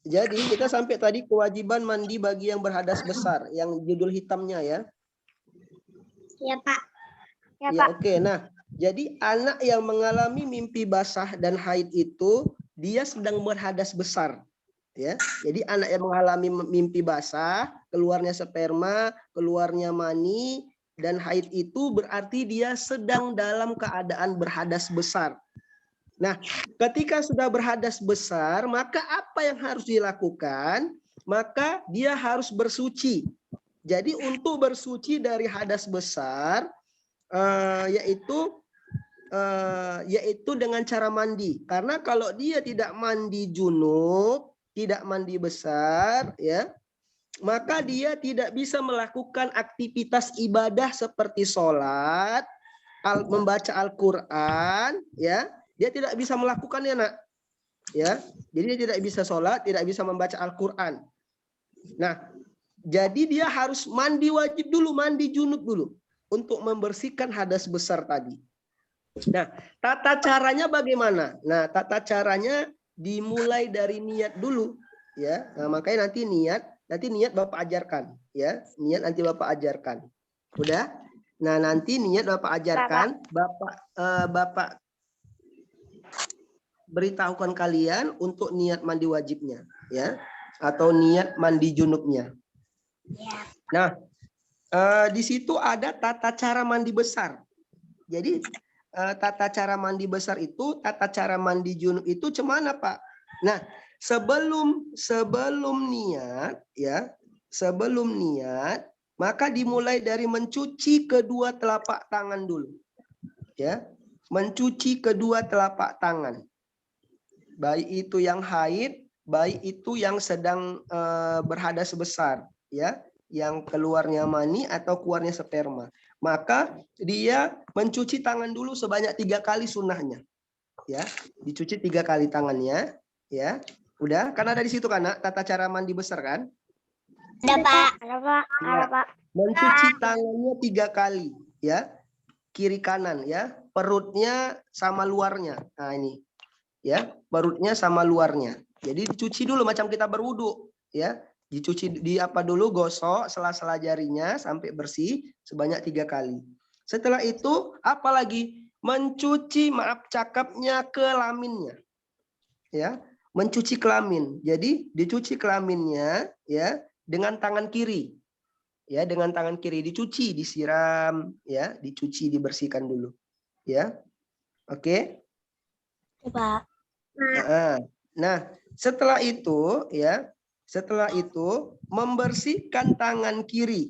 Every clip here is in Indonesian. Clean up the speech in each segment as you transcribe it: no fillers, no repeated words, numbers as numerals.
Jadi kita sampai tadi kewajiban mandi bagi yang berhadas besar, yang judul hitamnya ya. Ya, Pak. Ya, oke. Nah, jadi anak yang mengalami mimpi basah dan haid itu dia sedang berhadas besar. Ya. Jadi anak yang mengalami mimpi basah, keluarnya sperma, keluarnya mani dan haid itu berarti dia sedang dalam keadaan berhadas besar. Nah, ketika sudah berhadas besar, maka apa yang harus dilakukan? Maka dia harus bersuci. Jadi untuk bersuci dari hadas besar, yaitu dengan cara mandi. Karena kalau dia tidak mandi junub, tidak mandi besar, ya, maka dia tidak bisa melakukan aktivitas ibadah seperti sholat, membaca Al-Quran, ya. Dia tidak bisa melakukannya, nak. Ya, jadi dia tidak bisa sholat, tidak bisa membaca Al-Quran. Nah, jadi dia harus mandi wajib dulu, mandi junub dulu untuk membersihkan hadas besar tadi. Nah, tata caranya bagaimana? Nah, tata caranya dimulai dari niat dulu, ya. Nah, makanya nanti niat Bapak ajarkan, ya. Niat nanti Bapak ajarkan. Udah? Nah, nanti niat Bapak ajarkan, Bapak beritahukan kalian untuk niat mandi wajibnya, ya, atau niat mandi junubnya. Nah, di situ ada tata cara mandi besar. Jadi tata cara mandi besar itu, tata cara mandi junub itu cemana, Pak? Nah, sebelum niat, ya, sebelum niat, maka dimulai dari mencuci kedua telapak tangan dulu, ya, mencuci kedua telapak tangan. Baik itu yang haid, baik itu yang sedang berhadas besar, ya, yang keluarnya mani atau keluarnya sperma. Maka dia mencuci tangan dulu sebanyak 3 kali sunnahnya, ya, dicuci 3 kali tangannya, ya. Udah, kan ada di situ kan, nak, tata cara mandi besar kan? Ada, Pak. Ada, Pak. Mencuci tangannya 3 kali, ya, kiri kanan, ya, perutnya sama luarnya. Nah ini, ya, perutnya sama luarnya. Jadi dicuci dulu macam kita berwudu, ya. Dicuci di apa dulu, gosok sela-sela jarinya sampai bersih sebanyak 3 kali. Setelah itu apalagi? Mencuci, maaf cakapnya, kelaminnya. Ya, mencuci kelamin. Jadi dicuci kelaminnya, ya, dengan tangan kiri. Ya, dengan tangan kiri dicuci, disiram, ya, dicuci, dibersihkan dulu. Ya. Oke? Pak. Nah, setelah itu, ya, setelah itu membersihkan tangan kiri,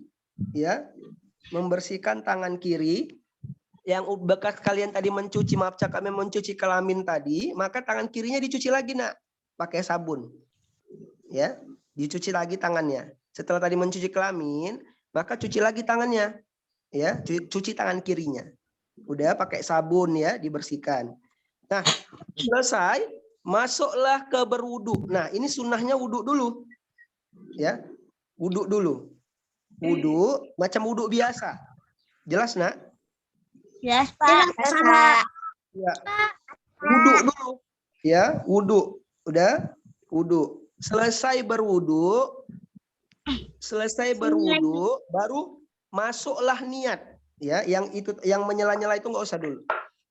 ya, membersihkan tangan kiri yang bekas kalian tadi mencuci, maaf cakapnya, mencuci kelamin tadi, maka tangan kirinya dicuci lagi, nak, pakai sabun, ya, dicuci lagi tangannya. Setelah tadi mencuci kelamin, maka cuci lagi tangannya, ya, cuci tangan kirinya, udah pakai sabun, ya, dibersihkan. Nah, selesai, masuklah ke berwudu. Nah, ini sunnahnya wudu dulu. Ya. Wudu dulu. Wudu macam wudu biasa. Jelas, nak? Jelas, Pak. Jelas, Pak. Ya. Wudu dulu. Ya, wudu. Udah? Wudu. Selesai berwudu, baru masuklah niat. Ya, yang itu, yang menyela-nyela itu nggak usah dulu.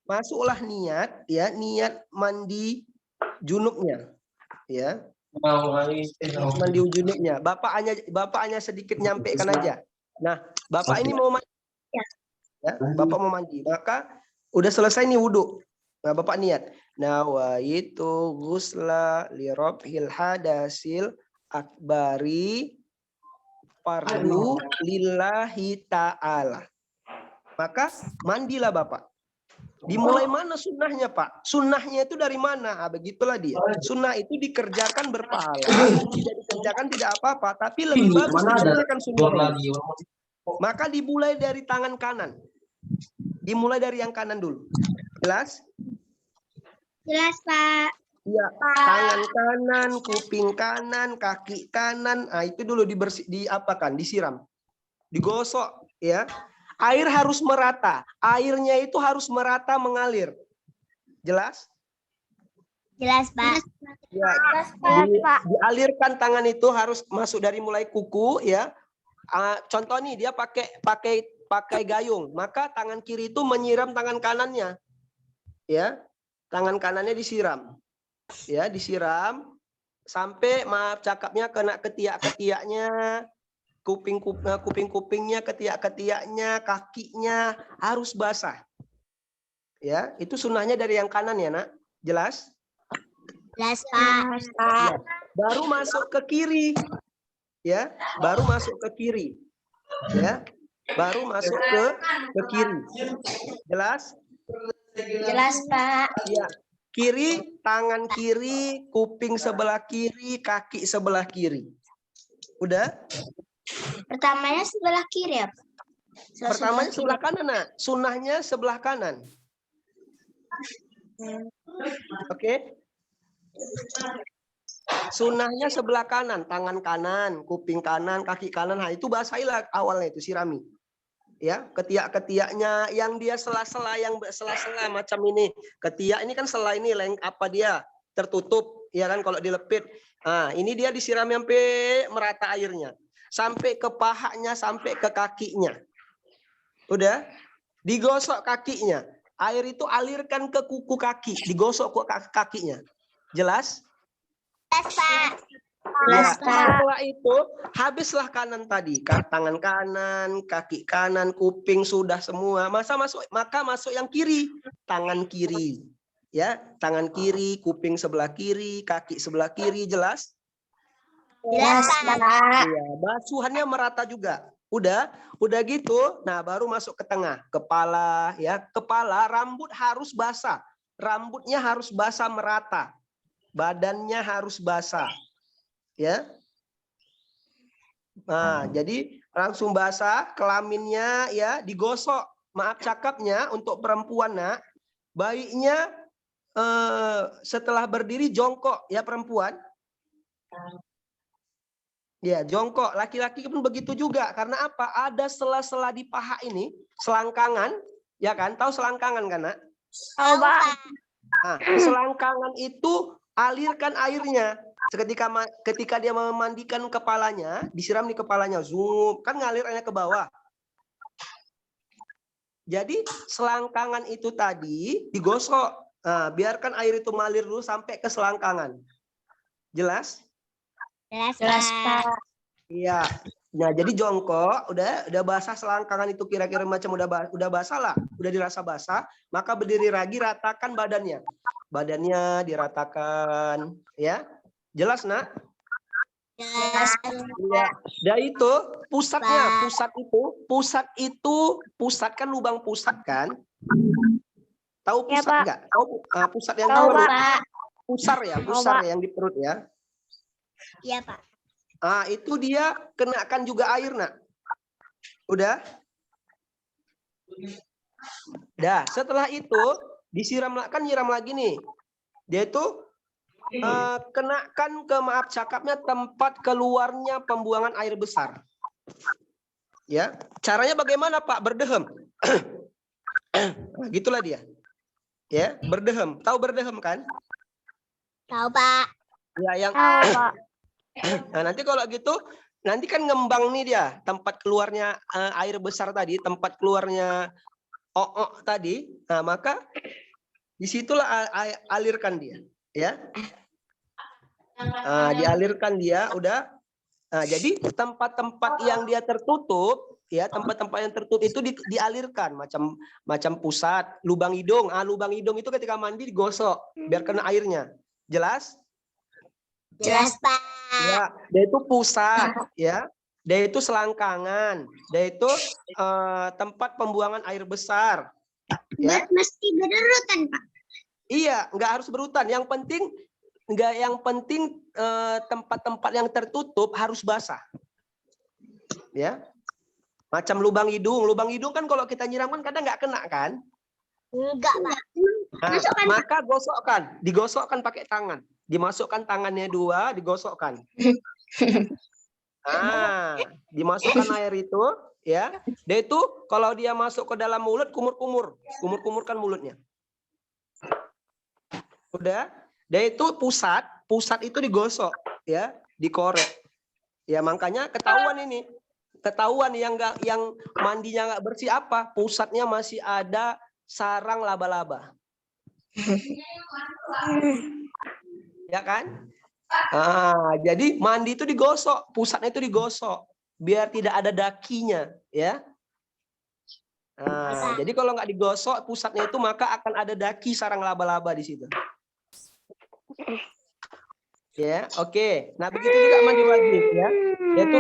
Masuklah niat, ya, niat mandi junubnya, ya, mandi junubnya. Bapak hanya sedikit nyampaikan aja. Nah, Bapak ini mau mandi, ya, Bapak mau mandi, maka udah selesai nih wudu. Nah, Bapak niat, nawaitu ghusla li rabhil hadasil akbari fardu lillahi ta'ala. Maka mandilah Bapak. Dimulai mana sunnahnya, Pak? Sunnahnya itu dari mana? Nah, begitulah dia. Sunnah itu dikerjakan berpahala, tidak dikerjakan tidak apa-apa, tapi lebih bagus dikerjakan sunnah. Maka dimulai dari tangan kanan. Dimulai dari yang kanan dulu. Jelas? Jelas, Pak. Ya, tangan kanan, kuping kanan, kaki kanan. Nah, itu dulu disiram. Digosok, ya. Air harus merata. Airnya itu harus merata mengalir. Jelas? Jelas, Pak. Ya, dialirkan tangan itu harus masuk dari mulai kuku ya. Contoh nih dia pakai gayung, maka tangan kiri itu menyiram tangan kanannya. Ya. Tangan kanannya disiram. Ya, disiram sampai maaf cakapnya kena ketiak-ketiaknya, kuping-kupingnya, ketiak-ketiaknya, kakinya harus basah. Ya, itu sunnahnya dari yang kanan ya, Nak. Jelas? Jelas, Pak. Ya. Baru masuk ke kiri. Ya, baru masuk ke kiri. Ya. Baru masuk ke kiri. Jelas? Jelas, Pak. Ya. Kiri, tangan kiri, kuping sebelah kiri, kaki sebelah kiri. Udah? Pertamanya sebelah kiri ya, Pak? Pertamanya sebelah kanan, Nak. Sunnahnya sebelah kanan. Oke? Sunnahnya sebelah kanan, tangan kanan, kuping kanan, kaki kanan. Nah, itu basahilah awalnya itu sirami. Ya, ketiak-ketiaknya yang dia sela-sela macam ini. Ketiak ini kan sela ini apa dia tertutup ya kan kalau dilepit. Nah, ini dia disirami sampai merata airnya. Sampai ke pahanya, sampai ke kakinya. Udah? Digosok kakinya. Air itu alirkan ke kuku kaki, digosok ke kakinya. Jelas? Jelas, Pak. Ya, setelah itu habislah kanan tadi, tangan kanan, kaki kanan, kuping sudah semua. Maka masuk yang kiri, tangan kiri. Ya, tangan kiri, kuping sebelah kiri, kaki sebelah kiri, jelas? Jelas, Pak. Iya, basuhannya merata juga. Udah gitu. Nah, baru masuk ke tengah, kepala ya. Kepala, rambut harus basah. Rambutnya harus basah merata. Badannya harus basah. Ya. Nah, jadi langsung basah, kelaminnya ya digosok. Maaf cakapnya untuk perempuan, Nak. Baiknya setelah berdiri jongkok ya perempuan. Ya, jongkok. Laki-laki pun begitu juga. Karena apa? Ada sela-sela di paha ini, selangkangan, ya kan? Tahu selangkangan kan, Nak? Tahu, Pak. Nah, selangkangan itu alirkan airnya. Ketika dia memandikan kepalanya, disiram di kepalanya, zoom, kan ngalir airnya ke bawah. Jadi selangkangan itu tadi digosok. Nah, biarkan air itu mengalir dulu sampai ke selangkangan. Jelas? Jelas, Pak. Iya. Nah, jadi jongkok, udah basah selangkangan itu kira-kira macam udah basah lah, udah dirasa basah, maka berdiri lagi, ratakan badannya. Badannya diratakan, ya. Jelas, Nak? Jelas. Ya. Dan itu pusatnya, pusat kan lubang pusat kan? Tahu pusat enggak? Tahu pusat yang Tahu, perut? Pak. Pusar ya yang di perut ya. Iya, Pak. Ah, itu dia kenakan juga air, Nak. Udah? Dah, setelah itu disiram kan nyiram lagi nih. Dia itu kenakan ke maaf cakapnya tempat keluarnya pembuangan air besar. Ya, caranya bagaimana, Pak? Berdehem. Nah, gitulah dia. Ya, berdehem. Tahu berdehem kan? Tahu, Pak. Ya, yang Pak. Nah, nanti kalau gitu, nanti kan ngembang nih dia, tempat keluarnya air besar tadi, tempat keluarnya tadi. Nah, maka disitulah alirkan dia, ya. Dialirkan dia, udah. Nah, jadi tempat-tempat yang dia tertutup, ya, tempat-tempat yang tertutup itu dialirkan, macam pusat, lubang hidung. Lubang hidung itu ketika mandi digosok, biar kena airnya. Jelas? Jelas, Pak. Ya, dia itu pusat, ya. Dia itu selangkangan, dia itu tempat pembuangan air besar. Ya. Mesti berurutan, Pak. Iya, nggak harus berurutan. Yang penting tempat-tempat yang tertutup harus basah. Ya. Macam lubang hidung kan kalau kita nyiram kan kadang nggak kena kan? Enggak, Pak. Nah, maka digosokkan pakai tangan. Dimasukkan tangannya 2, digosokkan. Dimasukkan air itu, ya. Dia itu kalau dia masuk ke dalam mulut kumur-kumur kan mulutnya. Udah. Dia itu pusat itu digosok ya, dikorek. Ya makanya ketahuan ini. Ketahuan yang mandinya nggak bersih apa? Pusatnya masih ada sarang laba-laba. Ya kan? Jadi mandi itu digosok, pusatnya itu digosok biar tidak ada dakinya, ya. Jadi kalau nggak digosok pusatnya itu maka akan ada daki sarang laba-laba di situ. Ya, oke. Nah, begitu juga mandi wajib ya. Yaitu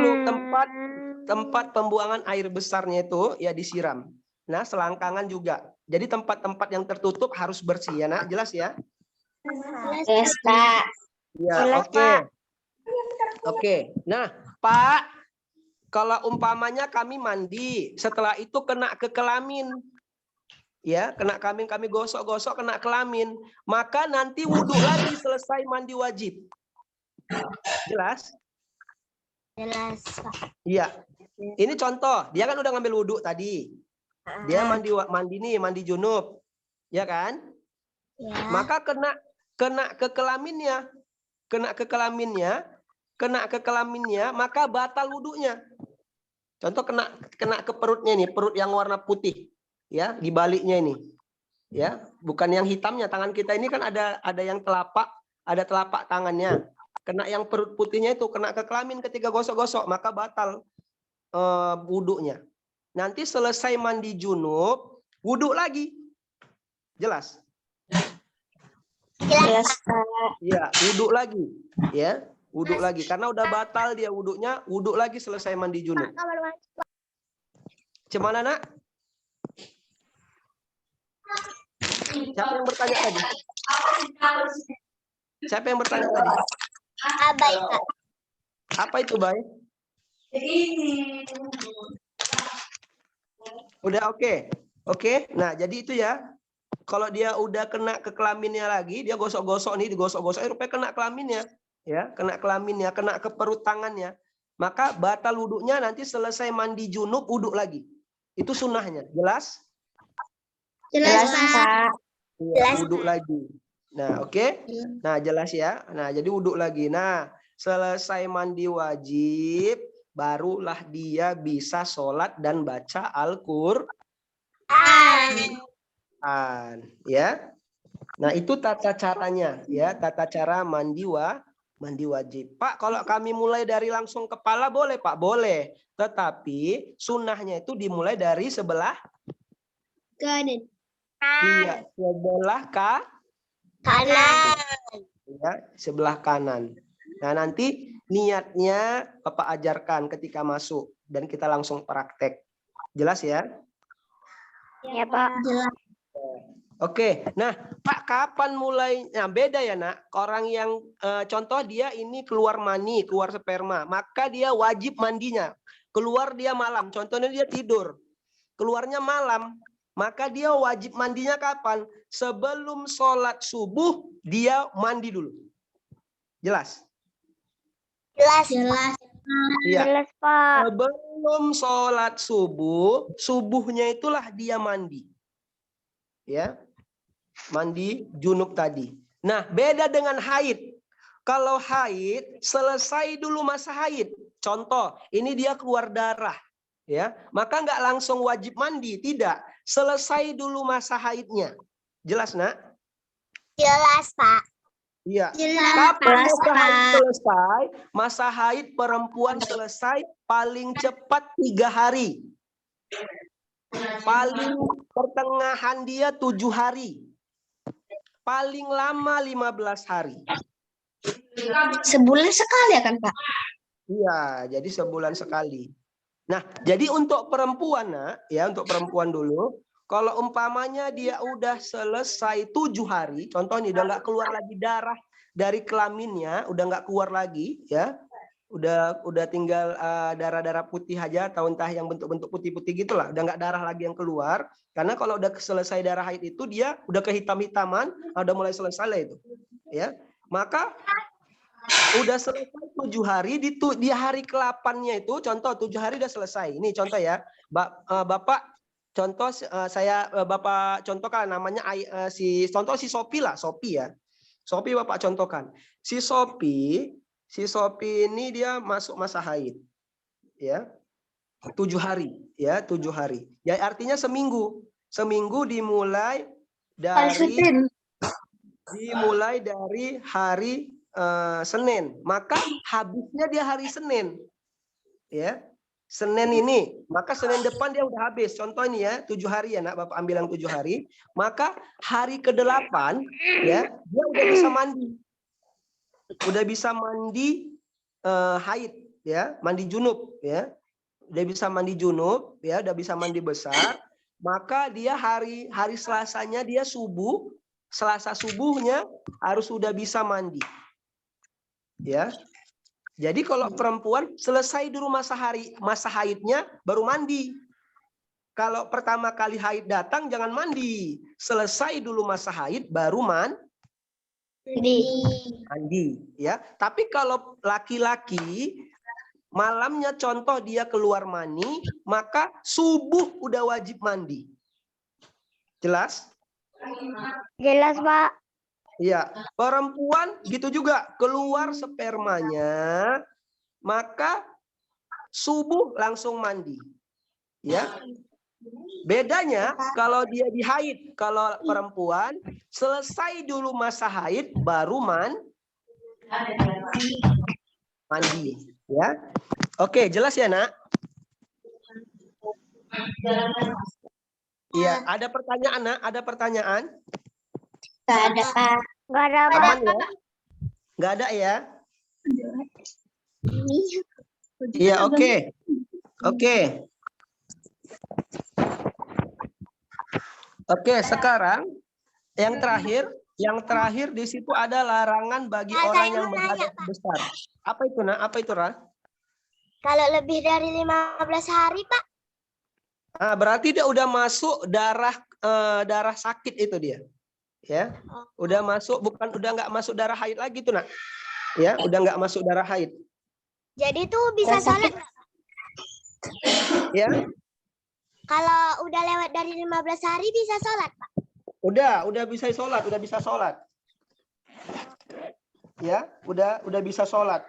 tempat pembuangan air besarnya itu ya disiram. Nah, selangkangan juga. Jadi tempat-tempat yang tertutup harus bersih ya, Nak. Jelas ya? Yes, Pak. Ya, Jelas, oke. Pak. Oke. Nah, Pak, kalau umpamanya kami mandi, setelah itu kena ke kelamin. Ya, kena kami gosok-gosok kena kelamin, maka nanti wudhu lagi selesai mandi wajib. Jelas? Jelas, Pak. Iya. Ini contoh, dia kan udah ngambil wudhu tadi. Dia mandi junub. Ya kan? Ya. Maka kena ke kelaminnya. Kena ke kelaminnya, maka batal wudhunya. Contoh kena ke perutnya nih, perut yang warna putih. Ya, di baliknya ini. Ya, bukan yang hitamnya. Tangan kita ini kan ada yang ada telapak tangannya. Kena yang perut putihnya itu, kena ke kelamin ketika gosok-gosok, maka batal wudhunya. Nanti selesai mandi junub, wudhu lagi. Jelas? Jelas, Iya, wudhu lagi. Ya, wudhu lagi. Karena udah batal dia wudhunya, wudhu lagi selesai mandi junub. Gimana, Nak? Siapa yang bertanya tadi? Siapa yang bertanya tadi? Baik, Pak. Apa itu, Bay? Udah oke. Oke. Nah, jadi itu ya. Kalau dia udah kena ke kelaminnya lagi, dia gosok-gosok nih, digosok-gosok, rupanya kena kelaminnya. Ya, kena kelaminnya, kena ke perut tangannya. Maka batal wudhunya nanti selesai mandi junub, wudhu lagi. Itu sunnahnya. Jelas? Jelas, Pak. Ya, wudhu lagi. Nah, oke. Nah, jelas ya. Nah, jadi wudhu lagi. Nah, selesai mandi wajib, barulah dia bisa sholat dan baca Al-Qur'an. Ya. Nah, itu tata caranya ya, tata cara mandi wajib. Pak, kalau kami mulai dari langsung kepala boleh, Pak? Boleh. Tetapi sunnahnya itu dimulai dari sebelah kanan. iya, sebelah Kanan. ya, sebelah kanan. Nah, nanti niatnya Bapak ajarkan ketika masuk dan kita langsung praktek. Jelas ya? Ya, Pak. Jelas. Oke, nah Pak, kapan mulai? Nah, beda ya, Nak. Orang yang contoh dia ini keluar mani, keluar sperma, maka dia wajib mandinya. Keluar dia malam, contohnya dia tidur, keluarnya malam, maka dia wajib mandinya kapan? Sebelum sholat subuh dia mandi dulu. Jelas? Jelas. Jelas. Iya. Jelas, Pak. Sebelum sholat subuh, subuhnya itulah dia mandi. Ya. Mandi junub tadi. Nah, beda dengan haid. Kalau haid, selesai dulu masa haid. Contoh, ini dia keluar darah. Ya, maka nggak langsung wajib mandi. Tidak. Selesai dulu masa haidnya. Jelas, Nak? Jelas, Pak. Iya. Jelas, Kapan Pak. masa haid selesai? Masa haid perempuan selesai paling cepat 3 hari. Paling pertengahan dia 7 hari. Paling lama 15 hari. Sebulan sekali ya kan, Pak? Iya, jadi sebulan sekali. Nah, jadi untuk perempuan, Nak, ya untuk perempuan dulu, kalau umpamanya dia udah selesai 7 hari, contoh nih udah nggak keluar lagi darah dari kelaminnya, udah nggak keluar lagi, ya, udah tinggal darah-darah putih aja, atau entah yang bentuk-bentuk putih-putih gitulah, udah nggak darah lagi yang keluar, karena kalau udah selesai darah haid itu dia udah kehitam-hitaman, udah mulai selesai lah itu, ya, maka udah selesai 7 hari di hari ke-8-nya itu contoh 7 hari udah selesai. Ini contoh ya. Bapak contoh Bapak contoh kan namanya si Sophie lah, Sophie ya. Sophie Bapak contohkan. Si Sophie ini dia masuk masa haid. Ya. 7 hari, ya, 7 hari. Ya artinya seminggu. Seminggu dimulai dari hari Senin. Maka habisnya dia hari Senin. Ya. Senin ini, maka Senin depan dia udah habis. Contoh ini ya, 7 hari ya, Nak, Bapak ambil yang 7 hari. Maka hari ke-8 ya, dia udah bisa mandi. Udah bisa mandi haid ya, mandi junub ya. Udah bisa mandi junub ya, udah bisa mandi besar. Maka dia hari Selasanya dia subuh, Selasa subuhnya harus sudah bisa mandi. Ya. Jadi kalau perempuan selesai dulu masa haidnya baru mandi. Kalau pertama kali haid datang jangan mandi. Selesai dulu masa haid baru mandi, ya. Tapi kalau laki-laki malamnya contoh dia keluar mani, maka subuh udah wajib mandi. Jelas? Jelas, Pak. Iya, perempuan gitu juga, keluar spermanya, maka subuh langsung mandi. Ya. Bedanya kalau dia di haid, kalau perempuan selesai dulu masa haid baru mandi, ya. Oke, jelas ya, Nak? Iya, ada pertanyaan, Nak? Ada pertanyaan? Nggak ada, Pak. Nggak ada, Pak. Aman ya? Nggak ada ya? Iya, oke. Oke. Oke, sekarang yang terakhir di situ ada larangan bagi orang yang berhadas besar. Apa itu, Nak? Apa itu, Ra? Kalau lebih dari 15 hari, Pak. Nah, berarti dia udah masuk darah sakit itu dia. Ya. Udah nggak masuk darah haid lagi tuh, Nak. Ya, udah nggak masuk darah haid. Jadi tuh bisa sholat. Ya. Kalau udah lewat dari 15 hari bisa sholat, Pak. Udah bisa sholat. Ya, udah bisa sholat.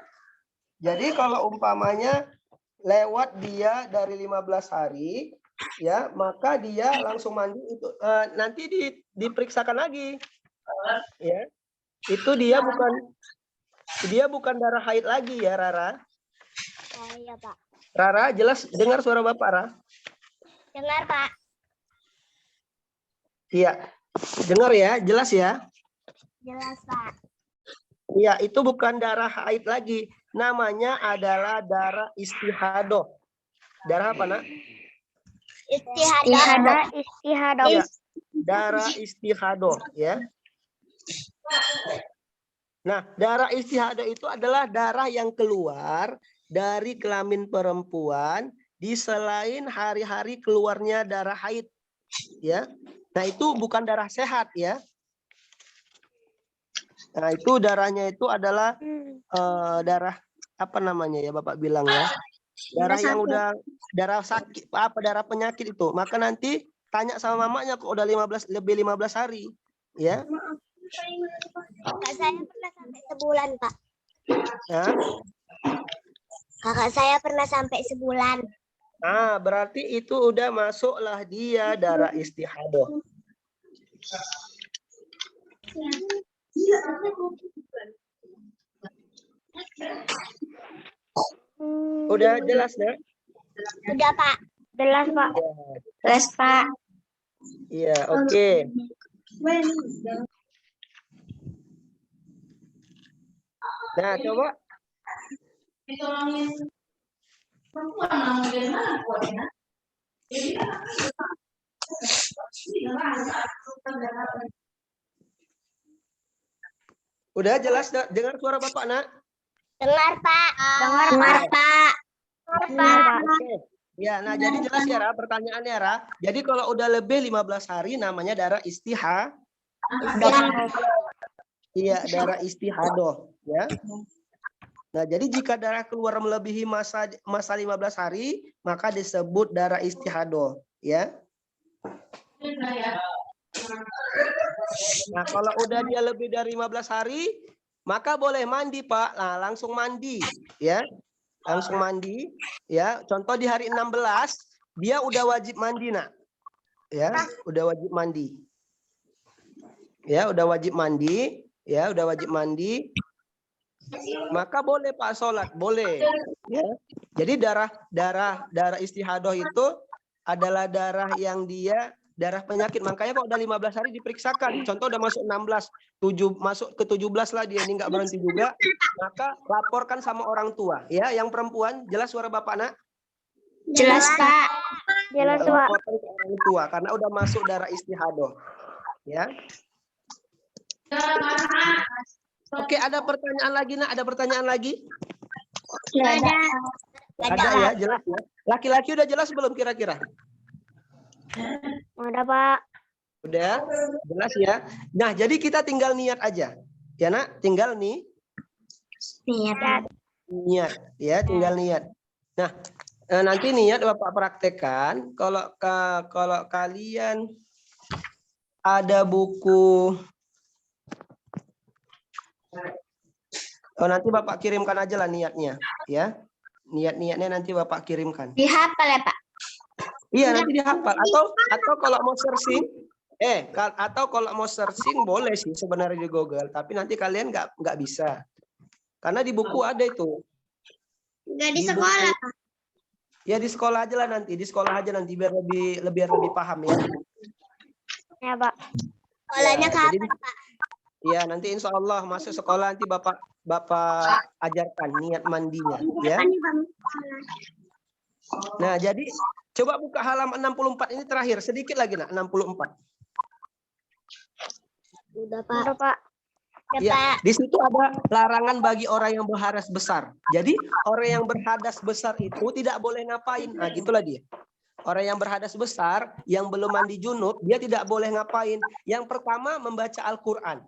Jadi kalau umpamanya lewat dia dari 15 hari, ya, maka dia langsung mandi itu nanti diperiksakan lagi. Ya. Itu dia bukan darah haid lagi ya, Rara. Oh iya, Pak. Rara, jelas dengar suara Bapak, Ra? Dengar, Pak. Iya. Dengar ya, jelas ya? Jelas, Pak. Iya, itu bukan darah haid lagi. Namanya adalah darah istihadoh. Darah apa, Nak? Istihadoh. Ya, darah istihadoh, ya. Nah, darah istihadoh itu adalah darah yang keluar dari kelamin perempuan di selain hari-hari keluarnya darah haid, ya. Nah, itu bukan darah sehat, ya. Nah, itu darahnya itu adalah darah apa namanya ya, Bapak bilang ya. Darah yang udah darah sakit, darah penyakit itu. Maka nanti tanya sama mamanya kok udah 15 hari, ya. Kakak saya pernah sampai sebulan, Pak. Ya. Kakak saya pernah sampai sebulan. Ah, berarti itu udah masuklah dia darah istihadoh. Udah jelas, Nak? Udah, Pak. Jelas, Pak. Jelas, Pak. Iya, oke. Nah, coba. Udah jelas, dengar suara Bapak, Nak? Dengar, Pak. Dengar, Pak. Oke. Ya, nah jadi jelas ya, Ra, pertanyaannya, Ra. Jadi kalau udah lebih 15 hari namanya darah istihadoh. Iya, darah istihadoh, ya. Nah, jadi jika darah keluar melebihi masa 15 hari, maka disebut darah istihadoh, ya. Nah, kalau udah dia lebih dari 15 hari, maka boleh mandi, Pak. Nah, langsung mandi, ya. Langsung mandi, ya. Contoh di hari 16, dia udah wajib mandi, Nak. Ya, udah wajib mandi. Ya, udah wajib mandi, ya, udah wajib mandi. Maka boleh Pak sholat, boleh. Ya. Jadi darah istihadah itu adalah darah yang dia darah penyakit. Makanya kalau udah 15 hari diperiksakan. Contoh udah masuk 16, masuk ke 17 lah dia ini nggak berhenti juga. Maka laporkan sama orang tua. Ya, yang perempuan, jelas suara Bapak, Nak? Jelas, Pak. Jelas, Pak. Laporkan ke orang tua karena udah masuk darah istihadah. Ya. Oke, ada pertanyaan lagi, Nak? Ada pertanyaan lagi? Ada ya, jelas ya. Laki-laki udah jelas belum kira-kira? Ada, Pak. Udah, jelas ya. Nah, jadi kita tinggal niat aja. Ya, Nak? Tinggal niat, ya, tinggal niat. Nah, nanti niat Bapak praktekkan. Kalau kalian ada buku, nanti Bapak kirimkan aja lah niatnya, ya. Niatnya nanti Bapak kirimkan. Dihafal ya, Pak? Iya, nanti dihafal. Atau kalau mau searching, atau kalau mau searching boleh sih sebenarnya di Google, tapi nanti kalian nggak bisa. Karena di buku ada itu. Nggak di sekolah. Ya di sekolah aja lah nanti, biar lebih paham ya. Ya, Pak. Sekolahnya Ya, kapan, jadi, Pak? ya, nanti insya Allah masuk sekolah nanti Bapak ajarkan niat mandinya, ya. Nah, jadi coba buka halaman 64 ini terakhir, sedikit lagi, Nak, 64. Udah, Pak. Udah, Pak. Ya, di situ ada larangan bagi orang yang berhadas besar. Jadi orang yang berhadas besar itu tidak boleh ngapain. Nah, gitulah dia. Orang yang berhadas besar yang belum mandi junub, dia tidak boleh ngapain. Yang pertama membaca Al-Qur'an.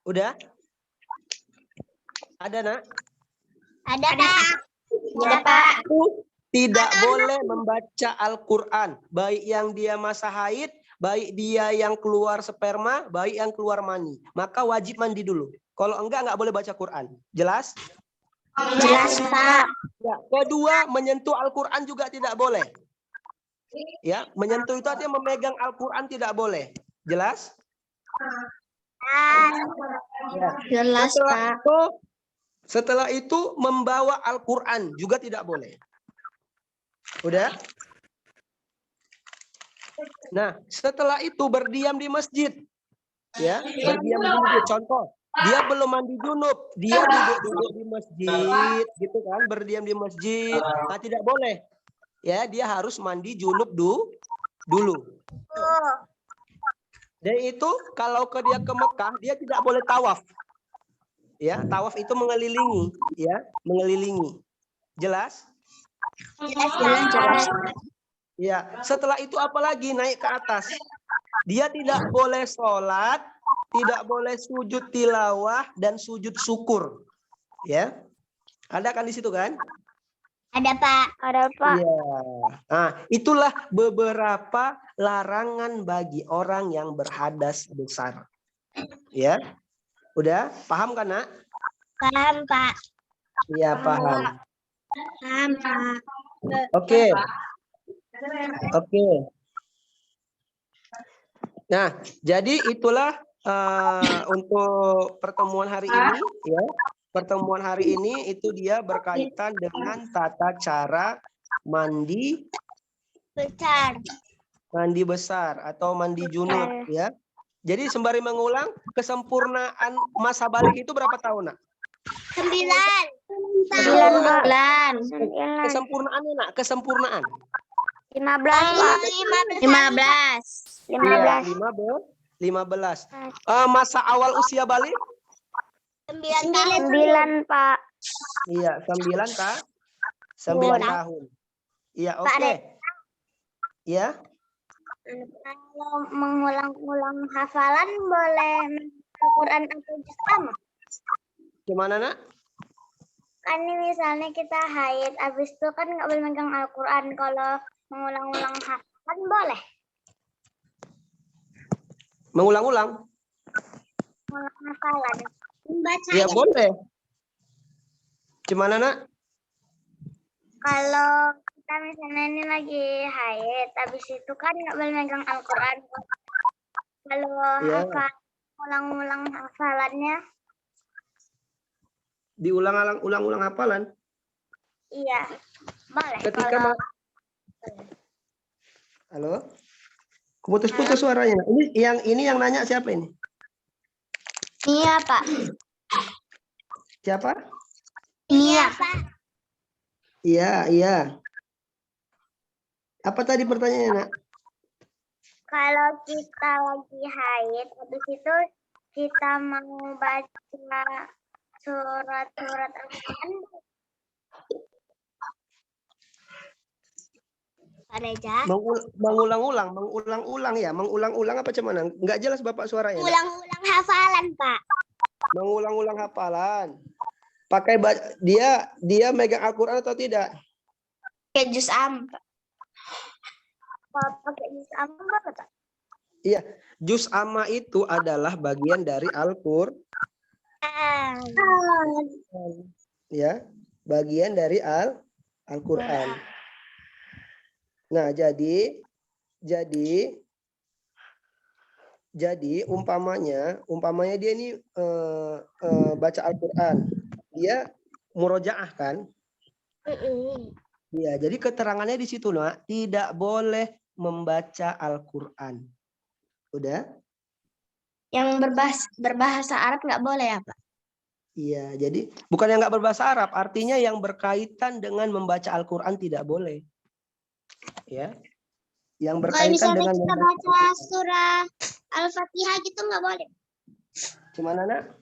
Udah? Ada, Nak? Ada, Pak. Ada, Pak. Tidak boleh membaca Al-Qur'an, baik yang dia masa haid, baik dia yang keluar sperma, baik yang keluar mani. Maka wajib mandi dulu. Kalau enggak boleh baca Quran. Jelas? Jelas, Pak. Ya. Kedua, menyentuh Al-Qur'an juga tidak boleh. Ya, menyentuh itu artinya memegang Al-Qur'an tidak boleh. Jelas? Ya. Jelas, Pak. Setelah itu membawa Al-Qur'an juga tidak boleh. Udah? Nah, setelah itu berdiam di masjid. Ya, berdiam di masjid. Contoh, dia belum mandi junub, dia duduk-duduk di masjid, gitu kan, berdiam di masjid. Nah, tidak boleh. Ya, dia harus mandi junub dulu. Dan itu kalau dia ke Mekah, dia tidak boleh tawaf. Ya, tawaf itu mengelilingi, ya, mengelilingi. Jelas? Jelas. Ya, setelah itu apalagi naik ke atas. Dia tidak boleh sholat, tidak boleh sujud tilawah dan sujud syukur. Ya, ada kan di situ kan? Ada, Pak. Ada, Pak. Ya. Nah, itulah beberapa larangan bagi orang yang berhadas besar. Ya, udah paham kan, Nak? Paham, Pak. Iya, paham. Paham, Pak. Oke. Nah, jadi itulah untuk pertemuan hari ini, ya. Pertemuan hari ini itu dia berkaitan dengan tata cara mandi besar atau mandi junub, ya. Jadi sembari mengulang, kesempurnaan masa balik itu berapa tahun, Nak? 9. Kesempurnaannya, Nak, kesempurnaan. 15, Pak. 15. Masa awal usia balik? 9, Pak. Iya, 9 tahun. Iya, oke. Ya. Kalau mengulang-ulang hafalan boleh Al-Quran atau juz amma? Gimana, Nak? Kan ini misalnya kita haid, habis itu kan nggak boleh megang Al-Quran. Kalau mengulang-ulang hafalan boleh? Mengulang-ulang. Ulang hafalan. Membaca Ya boleh. Gimana nak? kalau kita misalnya ini lagi haid, habis itu kan nggak boleh megang Al-Quran. Kalau Iya. hafal, ulang-ulang hafalannya, Diulang-ulang hafalan. iya, boleh. Ketika Kalau Halo? Putus-putus suaranya. Ini yang nanya siapa ini? iya Pak. Siapa? Iya Pak. Iya. Apa tadi pertanyaannya, nak? Kalau kita lagi haid, habis itu kita mau baca surat-surat Al-Quran. Pak Reza. Mengulang-ulang ya. Mengulang-ulang apa cuman? Enggak jelas Bapak suaranya. Ulang-ulang hafalan, Pak. Mengulang-ulang hafalan. Pakai dia megang Al-Quran atau tidak? Pakai juz am. Pakai juz am apa, Pak? Iya, juz amma itu adalah bagian dari Al-Qur'an. Ya, bagian dari Al-Qur'an. Nah, jadi umpamanya dia ini baca Al-Qur'an. Dia murojaah kan? Ya, jadi keterangannya di situ, nak, tidak boleh membaca Al-Qur'an. Udah? Yang berbahasa Arab nggak boleh ya, Pak? Iya, jadi bukan yang nggak berbahasa Arab, artinya yang berkaitan dengan membaca Al-Quran tidak boleh. Ya, yang Kalau berkaitan misalnya dengan kita baca surah Al-Fatihah gitu nggak boleh. Gimana, nak?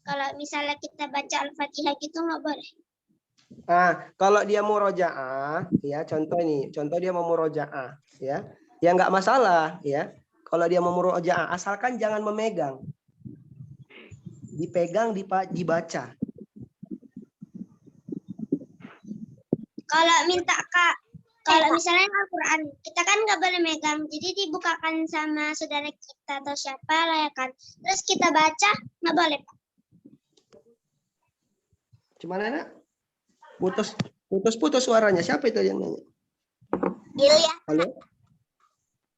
Kalau misalnya kita baca Al-Fatihah gitu nggak boleh. Nah, kalau dia murojaah, ya contoh dia mau murojaah, ya nggak masalah, ya. Kalau dia mau murojaah, asalkan jangan memegang, dipegang, dibaca. Kalau minta Kak, kalau misalnya Al-Quran, kita kan nggak boleh megang, jadi dibukakan sama saudara kita atau siapa lah ya kan. Terus kita baca, nggak boleh, Pak. Gimana, nak? Putus suaranya. Siapa itu yang nanya? Ilya. Halo?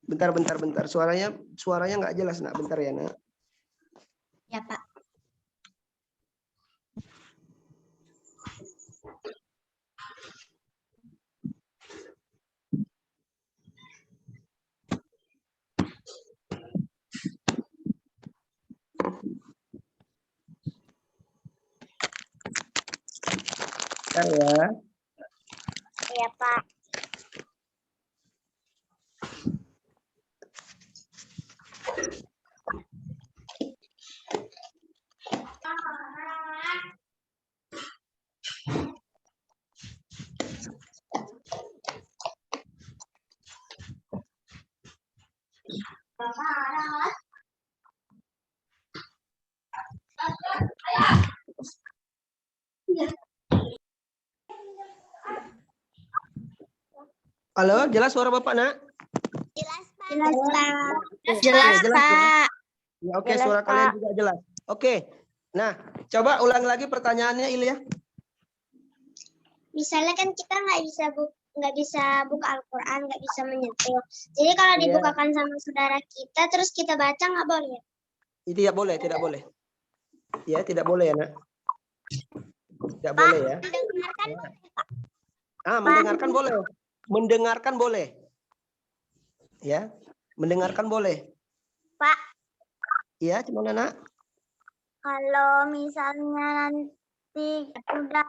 Bentar. Suaranya nggak jelas, nak. Bentar ya, nak. Ya, Pak. Bentar ya. Iya, Pak. Halo, jelas suara Bapak, nak? Jelas, Pak. Jelas, Pak. Jelas, Pak. Ya, oke, suara kalian juga jelas. Oke. Nah, coba ulang lagi pertanyaannya, Ilya. Misalnya kan kita nggak bisa buka Al-Quran, nggak bisa menyentuh. Jadi kalau dibukakan sama saudara kita, terus kita baca nggak boleh? Tidak boleh. Ya, tidak boleh ya, nak. Tidak boleh ya. Mendengarkan boleh, Pak. Mendengarkan boleh. Mendengarkan boleh. Ya, mendengarkan boleh. Pak. Iya, gimana, nak? Kalau misalnya nanti udah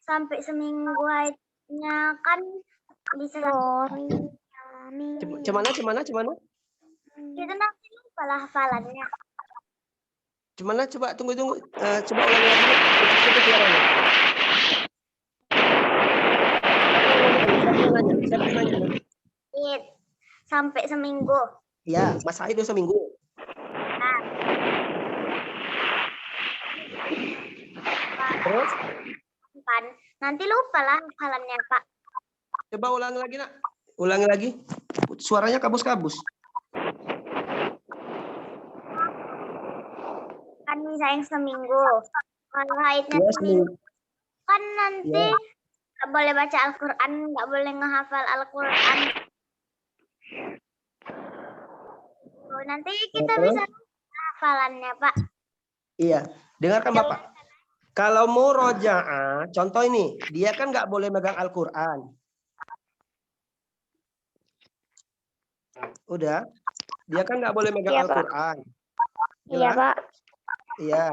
sampai seminggu haidnya kan bisa Gimana? kita nanti lupa lah hafalannya. Gimana? Coba tunggu. Coba ulang lagi. Putus suaranya. Siapa yang nanya? Sampai seminggu. Ya, masa itu seminggu. Terus? Nanti lupa lah hafalannya, Pak. Coba ulangi lagi, nak. Ulangi lagi. Suaranya kabus-kabus. misalnya seminggu. Kalau haidnya Ya, seminggu kan nanti ya. nggak boleh baca Al-Quran, nggak boleh ngehafal Al-Quran. Oh, nanti kita Terus? bisa hafalannya, Pak. Iya, dengarkan Bapak. Kalau mau rojaah, contoh ini, dia kan nggak boleh megang Al-Quran. Udah, dia kan nggak boleh megang Iya, Pak. Al-Quran. Iya, Jelas? Pak. Iya.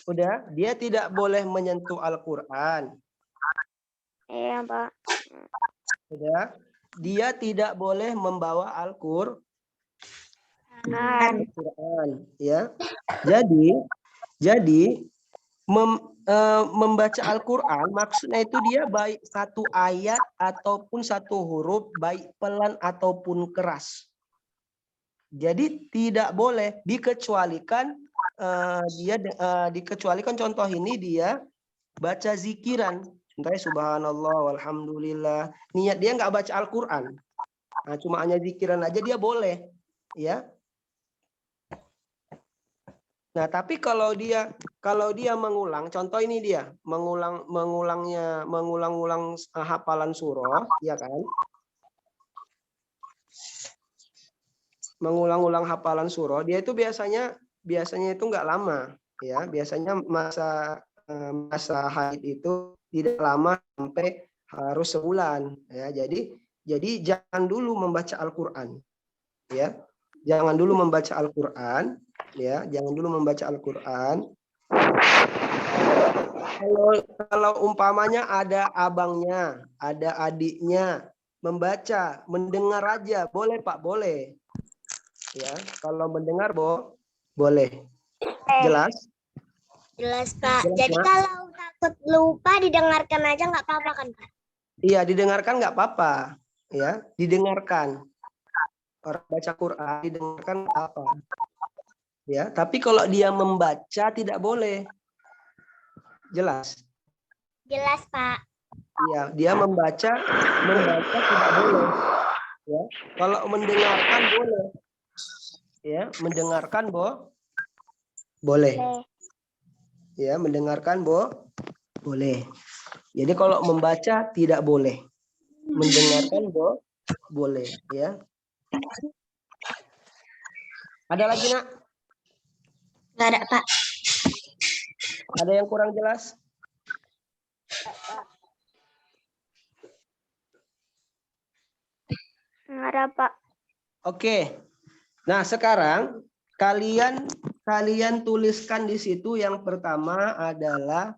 Udah, dia tidak boleh menyentuh Al-Quran. Iya, Pak. Udah, dia tidak boleh membawa Al-Quran. Ya. Jadi membaca Al-Quran maksudnya itu dia baik satu ayat ataupun satu huruf, baik pelan ataupun keras. Jadi tidak boleh dikecualikan dikecualikan contoh ini dia baca zikiran, contohnya subhanallah walhamdulillah, niat dia nggak baca Al-Quran, nah, cuma hanya zikiran aja dia boleh, ya. Nah, tapi kalau dia mengulang, contoh ini dia mengulang-ulang hafalan surah, ya kan? Mengulang-ulang hafalan surah, dia itu biasanya itu nggak lama, ya. Biasanya masa haid itu tidak lama sampai harus sebulan, ya. Jadi jangan dulu membaca Al-Quran, ya. Jangan dulu membaca Al-Quran, ya. Jangan dulu membaca Al-Quran. Kalau umpamanya ada abangnya, ada adiknya membaca, mendengar aja, boleh Pak, boleh. Ya, kalau mendengar boleh. Jelas? Jelas, Pak. Jelas, Jadi Mak? kalau takut lupa didengarkan aja nggak apa-apa kan, Pak? Iya, didengarkan nggak apa-apa, ya, didengarkan. Orang baca Quran didengarkan apa? Ya, tapi kalau dia membaca tidak boleh. Jelas? Jelas, Pak. Iya, dia membaca tidak boleh. Ya, kalau mendengarkan boleh. Ya, mendengarkan boleh. Ya, mendengarkan boleh. Jadi kalau membaca tidak boleh. Mendengarkan boleh, ya. Ada lagi, Nak? Nggak ada, Pak. Ada yang kurang jelas? Nggak ada, Pak. Oke. Nah, sekarang kalian tuliskan di situ yang pertama adalah